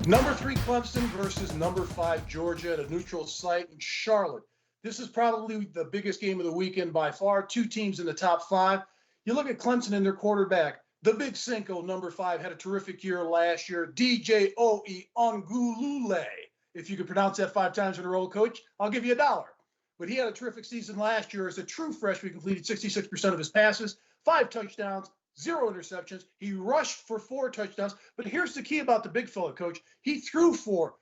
Number 3 Clemson versus number 5 Georgia at a neutral site in Charlotte. This is probably the biggest game of the weekend by far. Two teams in the top 5. You look at Clemson and their quarterback. The Big Cinco, number 5, had a terrific year last year. DJ Ongulule. If you could pronounce that 5 times in a row, Coach, I'll give you $1. But he had a terrific season last year as a true freshman. He completed 66% of his passes, 5 touchdowns, 0 interceptions. He rushed for 4 touchdowns. But here's the key about the big fella, Coach. He threw for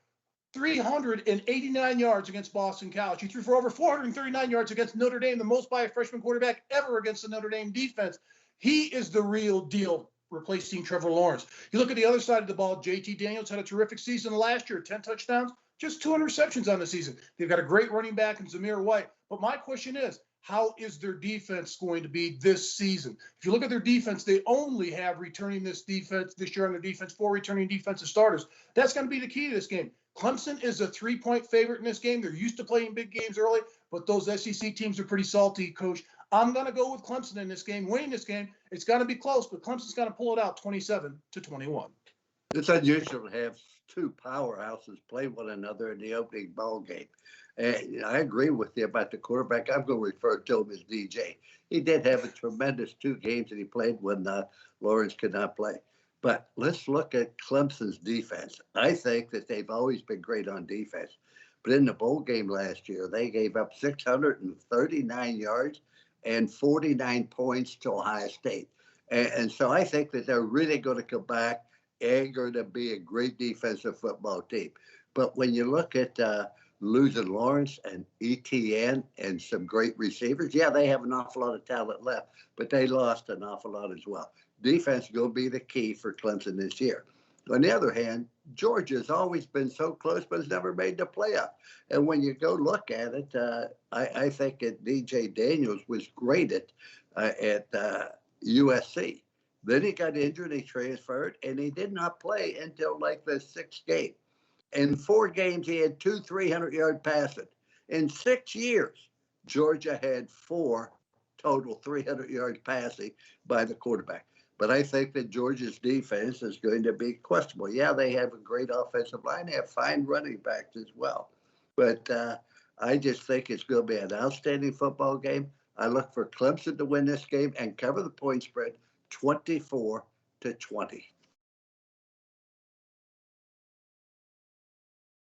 389 yards against Boston College. He threw for over 439 yards against Notre Dame, the most by a freshman quarterback ever against the Notre Dame defense. He is the real deal, replacing Trevor Lawrence. You look at the other side of the ball, JT Daniels had a terrific season last year, 10 touchdowns, just 2 interceptions on the season. They've got a great running back in Zamir White. But my question is, how is their defense going to be this season? If you look at their defense, they only have returning this year on their defense, 4 returning defensive starters. That's going to be the key to this game. Clemson is a 3-point favorite in this game. They're used to playing big games early, but those SEC teams are pretty salty, Coach. I'm going to go with Clemson in this game, winning this game. It's going to be close, but Clemson's going to pull it out 27-21. It's unusual to have 2 powerhouses play one another in the opening ball game. And I agree with you about the quarterback. I'm going to refer to him as DJ. He did have a tremendous 2 games that he played when Lawrence could not play. But let's look at Clemson's defense. I think that they've always been great on defense. But in the bowl game last year, they gave up 639 yards and 49 points to Ohio State. And so I think that they're really going to come back and going to be a great defensive football team. But when you look at losing Lawrence and ETN and some great receivers, yeah, they have an awful lot of talent left, but they lost an awful lot as well. Defense is going to be the key for Clemson this year. On the other hand, Georgia's always been so close, but has never made the playoff. And when you go look at it, I think that DJ Daniels was great at USC. Then he got injured, he transferred, and he did not play until like the 6th game. In 4 games, he had 2 300-yard passes. In 6 years, Georgia had 4 total 300-yard passing by the quarterback. But I think that Georgia's defense is going to be questionable. Yeah, they have a great offensive line. They have fine running backs as well. But I just think it's going to be an outstanding football game. I look for Clemson to win this game and cover the point spread 24-20.